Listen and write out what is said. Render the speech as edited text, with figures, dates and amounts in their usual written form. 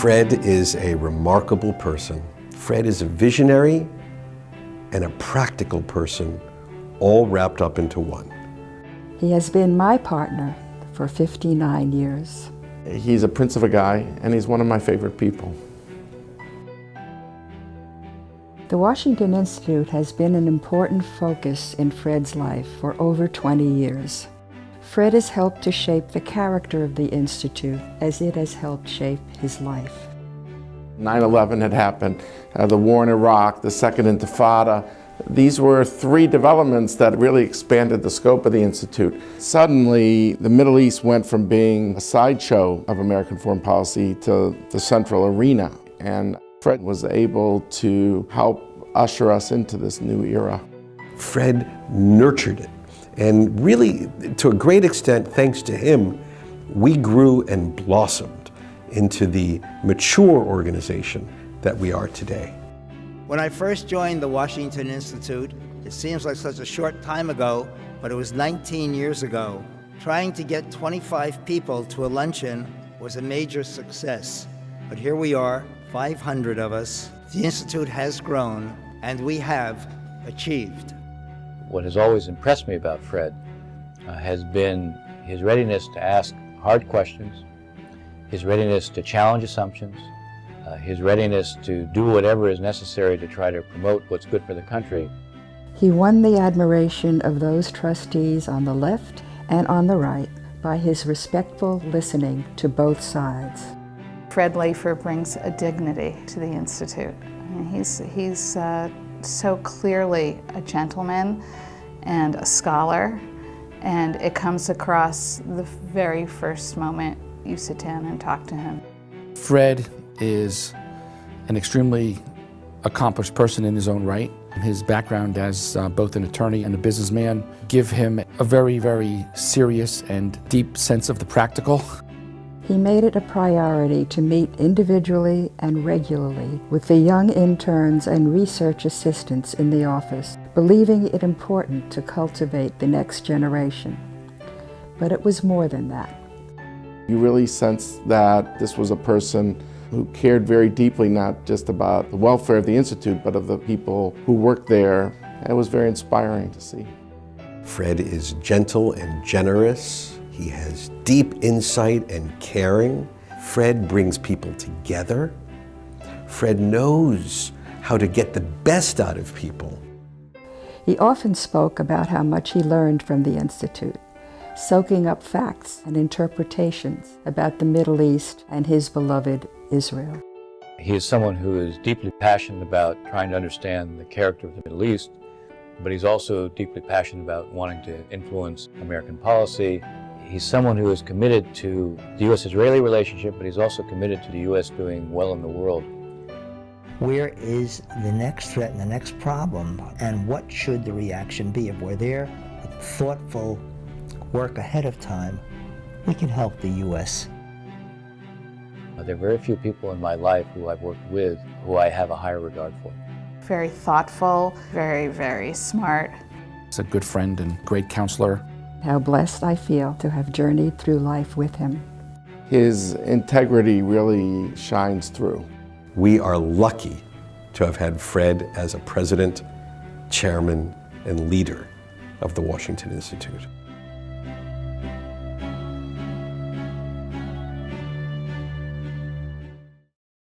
Fred is a remarkable person. Fred is a visionary and a practical person, all wrapped up into one. He has been my partner for 59 years. He's a prince of a guy, and he's one of my favorite people. The Washington Institute has been an important focus in Fred's life for over 20 years. Fred has helped to shape the character of the Institute as it has helped shape his life. 9/11 had happened, the war in Iraq, the Second Intifada. These were three developments that really expanded the scope of the Institute. Suddenly, the Middle East went from being a sideshow of American foreign policy to the central arena. And Fred was able to help usher us into this new era. Fred nurtured it. And really, to a great extent, thanks to him, we grew and blossomed into the mature organization that we are today. When I first joined the Washington Institute, it seems like such a short time ago, but it was 19 years ago. Trying to get 25 people to a luncheon was a major success. But here we are, 500 of us. The Institute has grown, and we have achieved. What has always impressed me about Fred has been his readiness to ask hard questions, his readiness to challenge assumptions, his readiness to do whatever is necessary to try to promote what's good for the country. He won the admiration of those trustees on the left and on the right by his respectful listening to both sides. Fred Lafer brings a dignity to the Institute. I mean, he's so clearly a gentleman and a scholar, and it comes across the very first moment you sit down and talk to him. Fred is an extremely accomplished person in his own right. His background as both an attorney and a businessman give him a very, very serious and deep sense of the practical. He made it a priority to meet individually and regularly with the young interns and research assistants in the office, believing it important to cultivate the next generation. But it was more than that. You really sensed that this was a person who cared very deeply, not just about the welfare of the Institute, but of the people who worked there. It was very inspiring to see. Fred is gentle and generous. He has deep insight and caring. Fred brings people together. Fred knows how to get the best out of people. He often spoke about how much he learned from the Institute, soaking up facts and interpretations about the Middle East and his beloved Israel. He is someone who is deeply passionate about trying to understand the character of the Middle East, but he's also deeply passionate about wanting to influence American policy. He's someone who is committed to the U.S.-Israeli relationship, but he's also committed to the U.S. doing well in the world. Where is the next threat and the next problem, and what should the reaction be? If we're there with thoughtful work ahead of time, we can help the U.S. There are very few people in my life who I've worked with who I have a higher regard for. Very thoughtful, very, very smart. He's a good friend and great counselor. How blessed I feel to have journeyed through life with him. His integrity really shines through. We are lucky to have had Fred as a president, chairman, and leader of the Washington Institute.